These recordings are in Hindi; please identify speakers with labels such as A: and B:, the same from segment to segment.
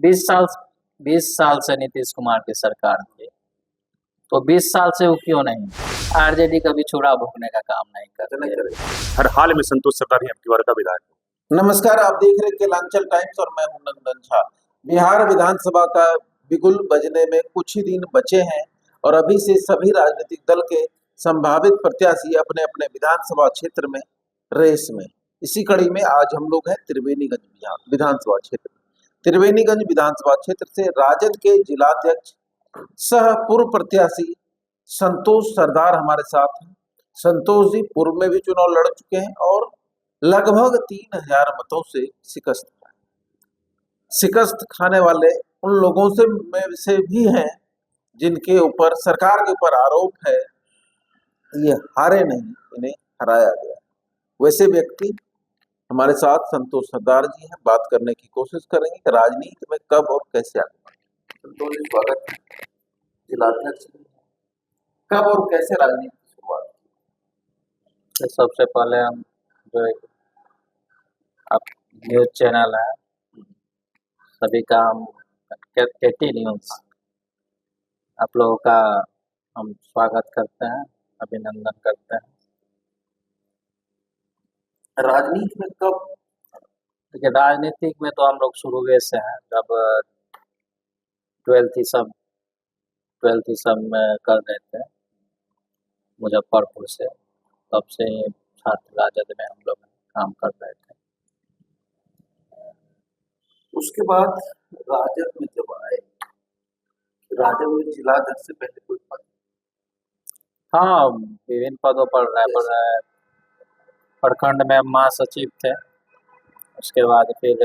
A: 20 साल 20 साल से नीतीश कुमार की सरकार थी, तो 20 साल से वो क्यों नहीं आरजेडी कभी छुरा भोगने का काम नहीं करते।
B: हर हाल में संतोष सरदार ही आपकी बार का विधायक।
C: नमस्कार, आप देख रहे हैं केलांचल टाइम्स और मैं हूं नंदन झा। बिहार विधानसभा का बिगुल बजने में कुछ ही दिन बचे हैं और अभी से सभी राजनीतिक दल के संभावित प्रत्याशी अपने अपने विधानसभा क्षेत्र में रेस में। इसी कड़ी में आज हम लोग हैं त्रिवेणीगंज विधानसभा क्षेत्र। त्रिवेणीगंज विधानसभा क्षेत्र से राजद के जिलाध्यक्ष सह पूर्व प्रत्याशी संतोष सरदार हमारे साथ हैं। संतोष जी पूर्व में भी चुनाव लड़ चुके हैं और लगभग 3000 मतों से शिकस्त खाने वाले उन लोगों से भी हैं जिनके ऊपर सरकार के ऊपर आरोप है ये हारे नहीं, इन्हें हराया गया। वैसे व्यक्ति हमारे साथ संतोष सरदार जी हैं। बात करने की कोशिश करेंगे कि राजनीति में कब और कैसे आगे। संतोष जी, स्वागत है। जिलाध्यक्ष कब और कैसे राजनीति की शुरुआत की?
A: सबसे पहले हम जो एक आप न्यूज चैनल है सभी का हम केटी न्यूज आप लोगों का हम स्वागत करते हैं, अभिनंदन करते हैं।
C: राजनीति में कब?
A: देखिए, राजनीतिक में तो हम लोग शुरू से हैं, जब 12th में कर रहे थे मुजफ्फरपुर से, तब से छात्र राजद में हम लोग काम कर रहे थे।
C: उसके बाद राजद में जब आए, राजद में जिलाध्यक्ष से पहले कोई पद?
A: हाँ, विभिन्न पदों पर रहे। प्रखंड में महासचिव थे, उसके बाद फिर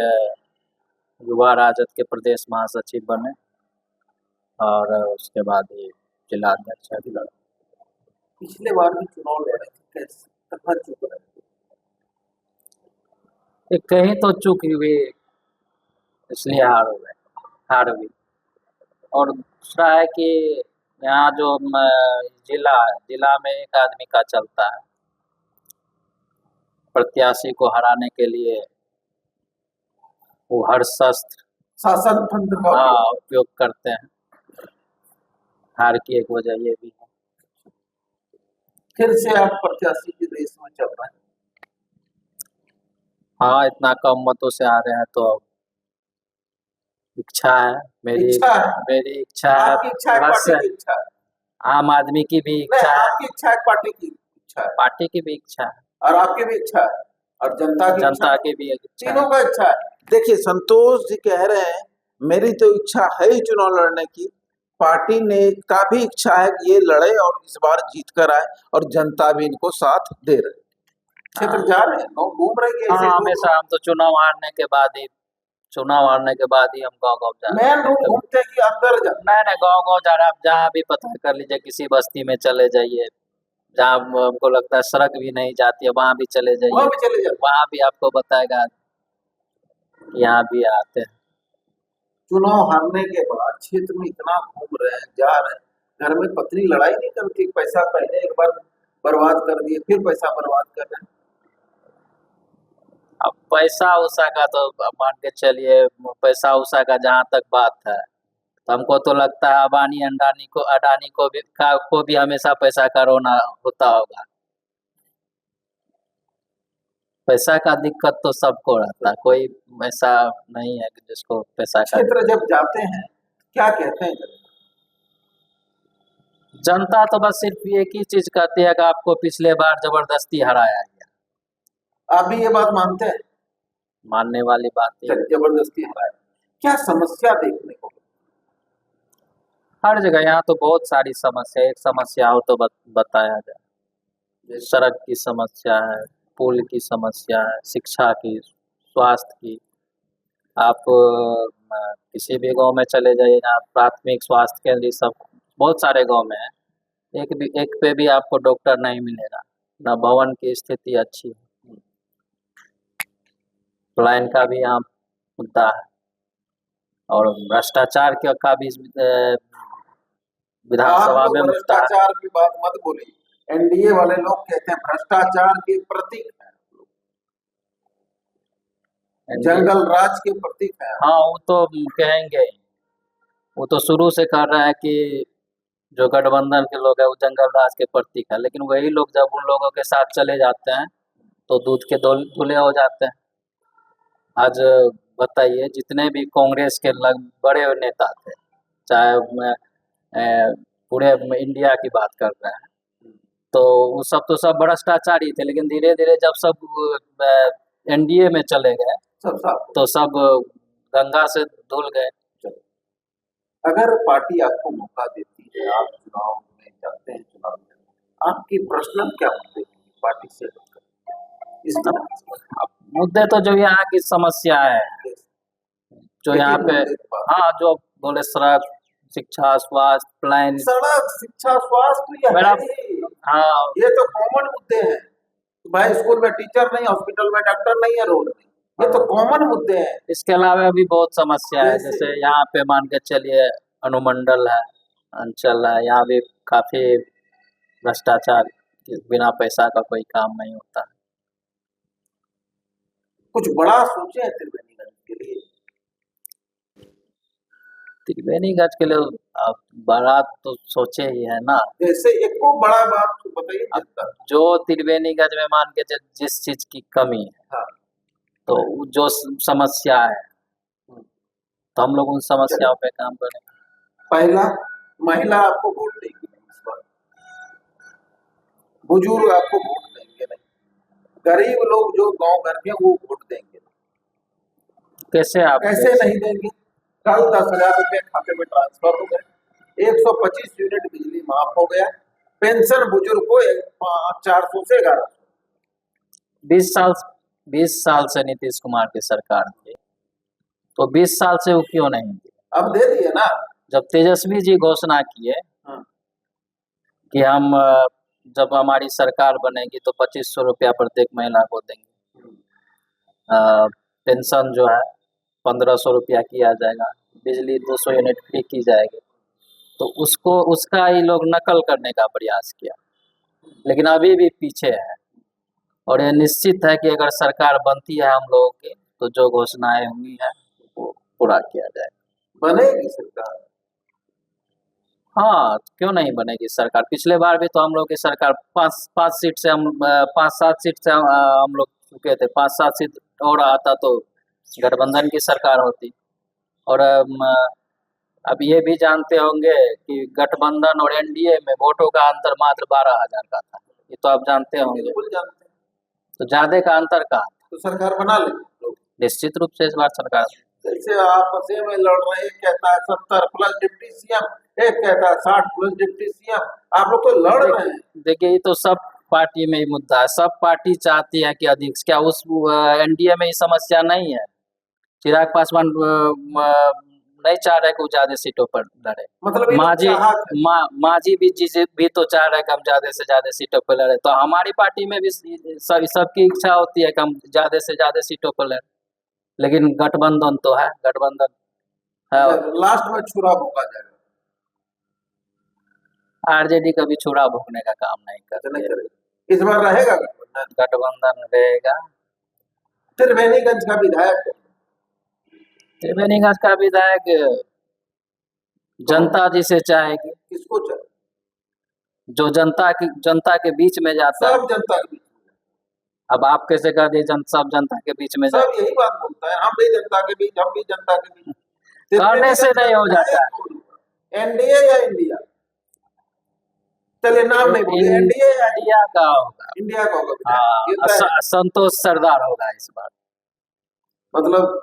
A: युवा राजद के प्रदेश महासचिव बने और उसके बाद ये जिलाध्यक्ष है।
C: पिछले बार भी चुनाव लड़े थे, कैसे चुप रहे?
A: कहीं तो चूक हुई, इसलिए हार हुई। और दूसरा है कि यहाँ जो जिला में एक आदमी का चलता है, प्रत्याशी को हराने के लिए वो हर शस्त्र
C: शासन तंत्र का
A: उपयोग करते हैं। हार की एक वजह ये भी है।
C: फिर से आप प्रत्याशी की रेस में चल रहे हैं?
A: हाँ, इतना कम मतों से आ रहे हैं तो इच्छा है मेरी इच्छा है।
C: आपकी इच्छा है, पार्टी की इच्छा है,
A: आम आदमी की भी इच्छा है,
C: आपकी इच्छा है, पार्टी की इच्छा है,
A: पार्टी की भी इच्छा है
C: और आपकी भी इच्छा है और जनता की
A: भी इच्छा,
C: तीनों का इच्छा है। देखिए, संतोष जी कह रहे हैं मेरी तो इच्छा है ही चुनाव लड़ने की, पार्टी ने का भी इच्छा है कि ये लड़े और इस बार जीत कर आए और जनता भी इनको साथ दे रहे। क्षेत्र जा रहे हैं, लोग घूम रहे हैं।
A: हाँ, हमेशा हम तो चुनाव हारने के बाद ही हम गाँव जा रहे हैं।
C: लोग घूमते कि अंदर जा?
A: नहीं, गाँव जा रहे हैं। आप जहाँ भी पता कर लीजिए, किसी बस्ती में चले जाइए जहाँ हमको लगता है सड़क भी नहीं जाती है, वहाँ भी चले जाइए, वहाँ भी आपको बताएगा यहाँ भी आते हैं।
C: चुनाव हारने के बाद क्षेत्र में इतना घूम रहे हैं, जा रहे हैं, घर में पत्नी लड़ाई नहीं करती? पैसा पहले एक बार बर्बाद कर दिए, फिर पैसा बर्बाद कर रहे हैं।
A: अब पैसा उसा का तो मान के चलिए, पैसा उसा का जहाँ तक बात है, तो हमको तो लगता है अडानी को भी हमेशा पैसा का रोना होता होगा। पैसा का दिक्कत तो सबको रहता है, कोई ऐसा नहीं है कि जिसको पैसा का।
C: क्षेत्र जब जाते हैं क्या कहते हैं
A: जनता? तो बस सिर्फ एक ही चीज कहती है कि आपको पिछले बार जबरदस्ती हराया गया।
C: आप भी ये बात मानते हैं?
A: मानने वाली बात है,
C: जबरदस्ती हराया। क्या समस्या देखने को?
A: हर जगह यहाँ तो बहुत सारी समस्या, एक समस्या हो तो बताया जाए। सड़क की समस्या है, पुल की समस्या है, शिक्षा की, स्वास्थ्य की। आप किसी भी गांव में चले जाइए, यहाँ प्राथमिक स्वास्थ्य केंद्र सब बहुत सारे गांव में है, एक पे भी आपको डॉक्टर नहीं मिलेगा, न भवन की स्थिति अच्छी है, लाइन का भी यहाँ मुद्दा है, और भ्रष्टाचार का भी विधानसभा में
C: भ्रष्टाचार की बात मत बोलिए। एनडीए वाले लोग कहते हैं भ्रष्टाचार के प्रतीक है। जंगल राज के प्रतीक है।
A: हाँ, वो तो कहेंगे ही। वो तो शुरू से कह रहा है कि जो गठबंधन के लोग हैं वो जंगल राज के प्रतीक है, लेकिन वही लोग जब उन लोगों के साथ चले जाते हैं तो दूध के धुले हो जाते हैं। आज बताइए, जितने भी कांग्रेस के बड़े नेता थे, चाहे पूरे इंडिया की बात कर रहे हैं, तो वो सब तो सब भ्रष्टाचारी थे, लेकिन धीरे धीरे जब सब एनडीए में चले गए
C: सब साफ।
A: तो सब गंगा से धुल गए।
C: अगर पार्टी आपको मौका देती है, आप चुनाव में जाते हैं, चुनाव में आपकी पर्सनल क्या मुद्दे हैं पार्टी से इस तरह?
A: मुद्दे तो जो यहाँ की समस्या है, जो यहाँ पे, हाँ, जो बोले सड़क, शिक्षा, स्वास्थ्य, प्लान,
C: सड़क, शिक्षा, स्वास्थ्य, ये
A: मेरा,
C: है ही।
A: हाँ,
C: ये तो कॉमन मुद्दे हैं। भाई स्कूल में टीचर नहीं, हॉस्पिटल में डॉक्टर नहीं है, रोड नहीं, ये तो कॉमन मुद्दे हैं।
A: इसके अलावा भी बहुत समस्या है, जैसे यहाँ पे मान के चलिए अनुमंडल है, अंचल है, यहाँ भी काफी भ्रष्टाचार, बिना पैसा का कोई काम नहीं होता।
C: कुछ बड़ा सोचे हैं त्रिवेणीगंज के लिए?
A: त्रिवेणीगंज के लिए अब बड़ा तो सोचे ही है ना।
C: जैसे एक को बड़ा बात तो बताइए जनता।
A: जो त्रिवेणीगंज में मान के जिस चीज की कमी है,
C: हाँ।
A: तो जो समस्या है, तो हम लोग उन समस्याओं पे काम करें।
C: पहला, महिला आपको वोट देगी नहीं इस बार, बुजुर्ग आपको वोट देंगे नहीं, गरीब लोग जो गांव घर के वो वोट देंगे नहीं।
A: कैसे आप
C: कैसे नहीं देंगे? कल 10,000 रुपए खाते में ट्रांसफर हो गए, 125 यूनिट बिजली माफ हो गया, पेंशन बुजुर्ग को 400 से 1100।
A: 20 साल से नीतीश कुमार की सरकार थी, तो 20 साल से वो क्यों नहीं दी?
C: अब दे दिए ना।
A: जब तेजस्वी जी घोषणा किए कि हम जब हमारी सरकार बनेगी तो 2500 रुपया प्रत्येक महिला को देंगे, पेंशन जो है 1500 रुपया किया जाएगा, बिजली 200 यूनिट फ्री की जाएगी, तो उसका ही लोग नकल करने का प्रयास किया, लेकिन अभी भी पीछे है। और ये निश्चित है कि अगर सरकार बनती है हम लोगों की, तो जो घोषणाएं हुई है वो पूरा किया जाएगा।
C: बनेगी सरकार?
A: हाँ, क्यों नहीं बनेगी सरकार? पिछले बार भी तो हम लोग की सरकार 5-7 सीट से हम लोग चुके थे। 5-7 सीट और आता तो गठबंधन की सरकार होती। और अब ये भी जानते होंगे कि गठबंधन और एनडीए में वोटों का अंतर मात्र 12,000 का था, ये तो आप जानते होंगे।
C: बिल्कुल जानते हैं।
A: तो ज्यादा का अंतर कहाँ?
C: तो सरकार बना ले लोग।
A: निश्चित रूप से इस बार सरकार,
C: जैसे आपस में लड़ रहे हैं, कहता है 70 प्लस डिप्टी सीएम, एक कहता है 60 प्लस डिप्टी सीएम, आप लोग तो लड़ रहे हैं।
A: देखिए, ये तो सब पार्टी में ही मुद्दा है। सब पार्टी चाहती है कि अधिक, क्या उस एनडीए में ये समस्या नहीं है? चिराग पासवान नहीं चाह रहे कि वो ज्यादा सीटों पर लड़े।
C: मतलब
A: मांझी भी तो चाह रहे कि हम ज्यादा से ज्यादा सीटों पर लड़े। तो हमारी पार्टी में भी सबकी इच्छा होती है कि हम ज्यादा से ज्यादा सीटों पर लड़े, लेकिन गठबंधन तो है, गठबंधन है।
C: लास्ट में छुरा भोंका जाएगा।
A: आरजेडी कभी छुरा भोंकने का काम नहीं करती।
C: इस बार रहेगा
A: गठबंधन रहेगा।
C: त्रिवेणीगंज का विधायक,
A: त्रिवेणीगंज का विधायक जनता जिसे चाहेगी।
C: किसको चाहे?
A: जो जनता के बीच में जाता है।
C: सब जनता के बीच में।
A: अब आप कैसे कह दिए सब जनता के बीच में?
C: सब यही बात बोलता है, हम भी जनता के बीच, हम भी जनता के बीच।
A: करने से नहीं हो जाता है।
C: एनडीए या इंडिया? चलिए नाम नहीं बोले, एनडीए या
A: इंडिया का होगा।
C: इंडिया का होगा।
A: संतोष सरदार होगा इस बार।
C: मतलब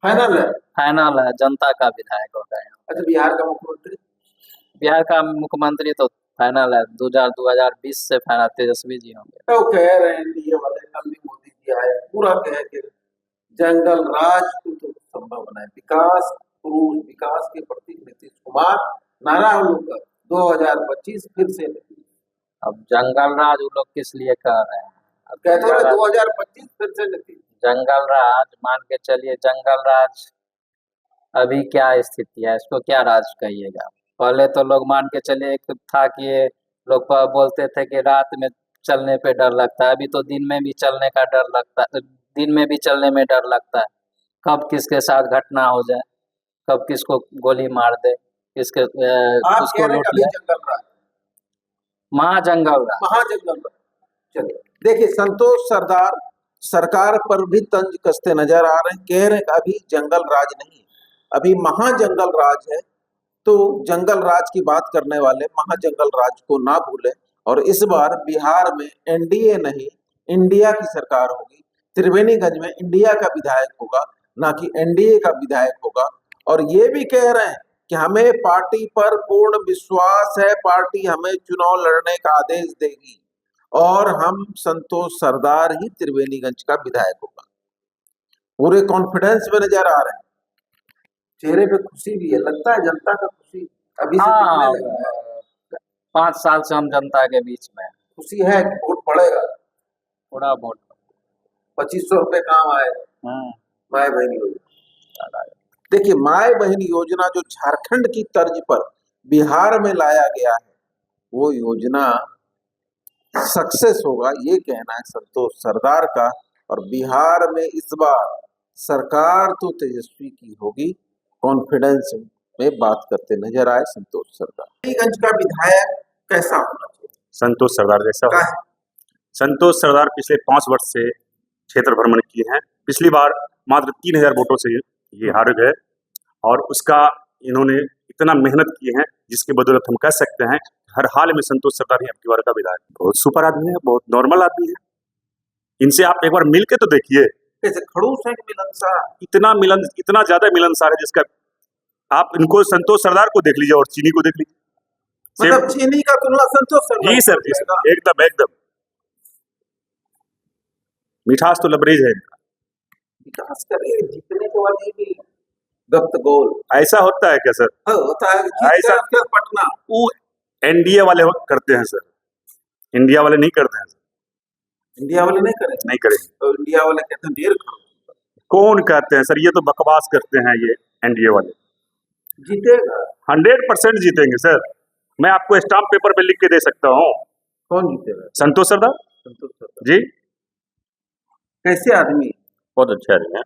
C: फाइनल है?
A: फाइनल है, जनता का विधायक होगा।
C: अच्छा, बिहार का मुख्यमंत्री?
A: बिहार का मुख्यमंत्री तो फाइनल है, 2020 से फाइनल तेजस्वी जी होंगे।
C: तो कह रहे हैं एनडीए वाले, कल भी मोदी जी आए, पूरा कह के जंगल राज को तो संभव बनाए, विकास के प्रतीक नीतीश कुमार, नारा हम लोग का 2025 फिर से।
A: अब जंगल राज वो लोग किस लिए कर रहे हैं? अब
C: कहते हैं 2025 फिर से नीतीश।
A: जंगल राज मान के चलिए, जंगल राज अभी क्या स्थिति है, इसको क्या राज कहिएगा? पहले तो लोग मान के चलिए, एक था कि ये लोग बोलते थे कि रात में चलने पे डर लगता है, अभी तो दिन में भी चलने का डर लगता है, दिन में भी चलने में डर लगता है, कब किसके साथ घटना हो जाए, कब किसको गोली मार दे, किसके
C: आप कह
A: किसको
C: रहे हैं
A: लूट
C: कि अभी
A: ले।
C: जंगल राज,
A: महाजंगल राज।
C: महाजंगल राज। चलिए देखिए, संतोष सरदार सरकार पर भी तंज कसते नजर आ रहे हैं, कह रहे हैं कि अभी जंगल राज नहीं है, अभी महाजंगल राज है। तो जंगल राज की बात करने वाले महाजंगल राज को ना भूलें। और इस बार बिहार में एनडीए नहीं, इंडिया की सरकार होगी। त्रिवेणीगंज में इंडिया का विधायक होगा, ना कि एनडीए का विधायक होगा। और ये भी कह रहे हैं कि हमें पार्टी पर पूर्ण विश्वास है, पार्टी हमें चुनाव लड़ने का आदेश देगी और हम संतोष सरदार ही त्रिवेणीगंज का विधायक होगा। पूरे कॉन्फिडेंस में नजर आ रहे हैं, चेहरे पे खुशी भी है, लगता है जनता का खुशी अभी से
A: हाँ,
C: दिखने लगा है।
A: 5 साल से हम जनता के बीच में हैं।
C: खुशी है कि वोट पड़ेगा,
A: थोड़ा बहुत
C: 2500 रुपए काम आए माए बहन योजना। देखिए, माए बहन योजना जो झारखंड की तर्ज पर बिहार में लाया गया है, वो योजना सक्सेस होगा, ये कहना है संतोष सरदार का। और बिहार में इस बार सरकार तो तेजस्वी की होगी, कॉन्फिडेंस में बात करते नजर आए संतोष सरदार। त्रिवेणीगंज का विधायक कैसा होना चाहिए?
B: संतोष सरदार जैसा हो। संतोष सरदार पिछले 5 वर्ष से क्षेत्र भ्रमण किए हैं। पिछली बार मात्र 3000 वोटों से ये हार गए और उसका इन्होंने इतना मेहनत किए हैं जिसकी बदौलत हम कह सकते हैं हर हाल में संतोष सरदार ही आपकी बार का विधायक। बहुत सुपर आदमी है, बहुत नॉर्मल आदमी है। इनसे आप एक बार मिल के तो देखिए,
C: कैसे खड़ूस है, मिलनसार,
B: इतना ज्यादा मिलनसार है जिसका आप इनको संतोष सरदार को देख लीजिए और चीनी को देख लीजिए।
C: मतलब चीनी का तुलना संतोष सरदार
B: जी सर, एकदम एकदम मिठास तो लबरेज है।
C: विकास करे, जीतने के बाद भी गप्त गोल
B: ऐसा होता है क्या सर?
C: होता है,
B: ऐसा
C: पटना
B: वो एनडीए वाले करते हैं सर, इंडिया वाले नहीं करते हैं सर।
C: इंडिया वाले नहीं करेंगे तो इंडिया वाले कहते हैं ढेर करो।
B: कौन कहते हैं सर? ये तो बकवास करते हैं ये एनडीए वाले।
C: जीतेगा
B: 100% जीतेंगे सर। मैं आपको स्टाम्प पेपर पे लिख के दे सकता हूँ।
C: कौन जीतेगा?
B: संतोष सरदार
C: संतोष सरदार
B: जी।
C: कैसे आदमी?
D: बहुत अच्छा रहे हैं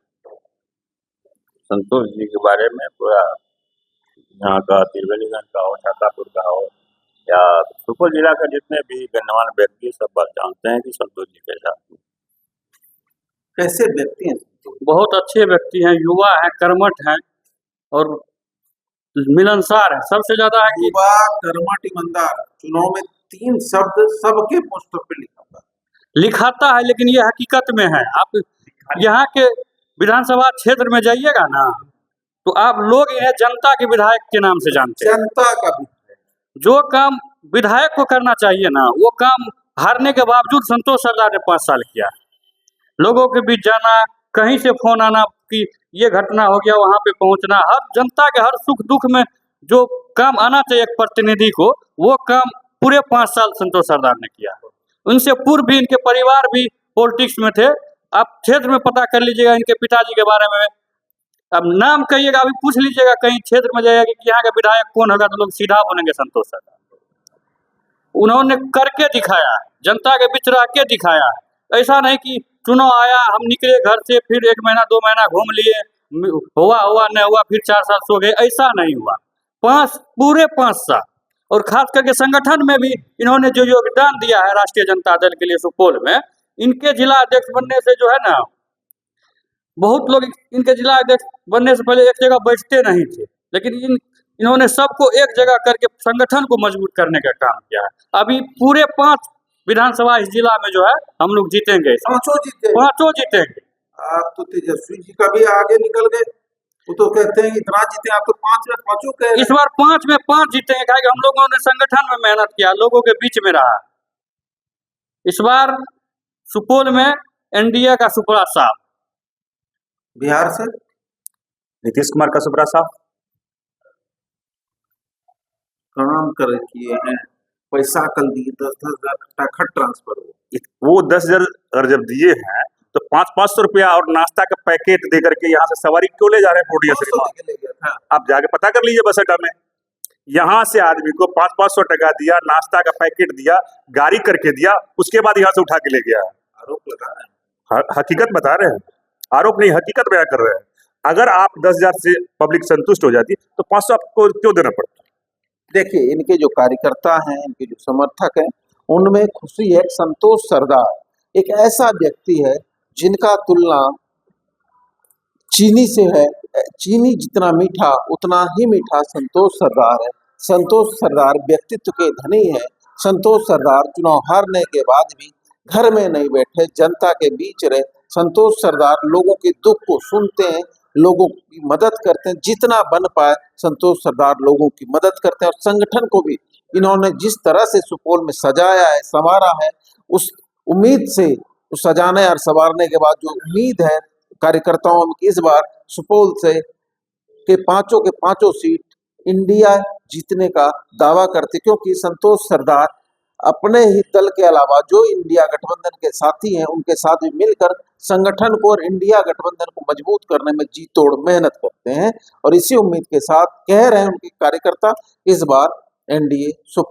D: संतोष जी के बारे में। पूरा यहाँ का त्रिवेणीगंज का हो, छातापुर का हो या सुपौल जिला का जितने भी गण्यमान्य व्यक्ति सब बात जानते हैं कि संतोष जी कैसा।
C: कैसे व्यक्ति हैं?
A: बहुत अच्छे व्यक्ति हैं, युवा हैं, कर्मठ हैं और मिलनसार है। सबसे ज्यादा है कि
C: युवा, कर्मठ, ईमानदार। चुनाव में 3 शब्द सबके पोस्टर पे
A: लिखाता है, लेकिन ये हकीकत में है। आप यहाँ के विधानसभा क्षेत्र में जाइएगा ना तो आप लोग इन्हें जनता के विधायक के नाम से जानते हैं।
C: जनता का भी
A: जो काम विधायक को करना चाहिए ना, वो काम हारने के बावजूद संतोष सरदार ने 5 साल किया। लोगों के बीच जाना, कहीं से फोन आना कि ये घटना हो गया, वहां पे पहुंचना, हर जनता के हर सुख दुख में जो काम आना चाहिए एक प्रतिनिधि को, वो काम पूरे 5 साल संतोष सरदार ने किया। उनसे पूर्व भी इनके परिवार भी पॉलिटिक्स में थे। आप क्षेत्र में पता कर लीजिएगा इनके पिताजी के बारे में। अब नाम कहिएगा, अभी पूछ लीजिएगा कहीं क्षेत्र में जाइएगा कि यहाँ का विधायक कौन होगा, तो लोग सीधा बोलेंगे संतोष सरदार। उन्होंने करके दिखाया, जनता के बीच रह के दिखाया। ऐसा नहीं कि चुनाव आया, हम निकले घर से, फिर 1 महीना 2 महीना घूम लिए, हुआ नहीं हुआ, फिर 4 साल सो गए, ऐसा नहीं हुआ। पूरे 5 साल। और खास करके संगठन में भी इन्होंने जो योगदान दिया है राष्ट्रीय जनता दल के लिए सुपौल में, इनके जिला अध्यक्ष बनने से जो है ना, बहुत लोग इनके जिला अध्यक्ष बनने से पहले एक जगह बैठते नहीं थे, लेकिन इन्होंने सबको एक जगह करके संगठन को मजबूत करने का काम किया है। अभी पूरे 5 विधानसभा इस जिला में जो है हम लोग जीतेंगे, 5 जीतेंगे।
C: आप तो तेजस्वी जी का भी आगे निकल गए, वो तो कहते हैं इतना जीते, आप तो 5 में 5 कह रहे हैं।
A: इस बार 5 में 5 जीतेंगे, क्योंकि हम लोगों ने संगठन में मेहनत किया, लोगों के बीच में रहा। इस बार सुपौल में एनडीए का सुपड़ा साफ।
C: बिहार से
B: नीतीश कुमार का सुपड़ा साफ।
C: काम कर किए हैं, पैसा कल दिए 10-10 हज़ार खट ट्रांसफर हो।
B: वो 10,000 अगर जब दिए हैं तो 500-500 रुपया और नाश्ता का पैकेट दे करके यहाँ से सवारी क्यों ले जा रहे हैं पूर्णिया से? आप जाके पता कर लीजिए बस अड्डा में। यहाँ से आदमी को 500-500 टका दिया, नाश्ता का पैकेट दिया, गाड़ी करके दिया, उसके बाद यहाँ से उठा के ले गया।
C: आरोप लगा रहे हैं।
B: हकीकत बता रहे हैं, आरोप नहीं, हकीकत बयां कर रहे हैं। अगर आप 10,000 से पब्लिक संतुष्ट हो जाती तो 500 आपको क्यों देना पड़ता?
C: देखिए, इनके जो कार्यकर्ता हैं, इनके जो समर्थक हैं, उनमें खुशी है। संतोष सरदार एक ऐसा व्यक्ति है जिनका तुलना चीनी से है। चीनी जितना मीठा उतना ही मीठा संतोष सरदार है। संतोष सरदार व्यक्तित्व के धनी है। संतोष सरदार चुनाव हारने के बाद भी घर में नहीं बैठे, जनता के बीच रहे। संतोष सरदार लोगों के दुख को सुनते हैं, लोगों की मदद करते हैं, जितना बन पाए संतोष सरदार लोगों की मदद करते हैं। और संगठन को भी इन्होंने जिस तरह से सुपौल में सजाया है, संवारा है, उस उम्मीद से, उस सजाने और संवारने के बाद जो उम्मीद है कार्यकर्ताओं में, इस बार सुपौल से के पांचों सीट इंडिया जीतने का दावा करते, क्योंकि संतोष सरदार अपने ही दल के अलावा जो इंडिया गठबंधन के साथी हैं उनके साथ भी मिलकर संगठन को और इंडिया गठबंधन को मजबूत करने में जी तोड़ मेहनत करते हैं। और इसी उम्मीद के साथ कह रहे हैं उनके कार्यकर्ता, इस बार एनडीए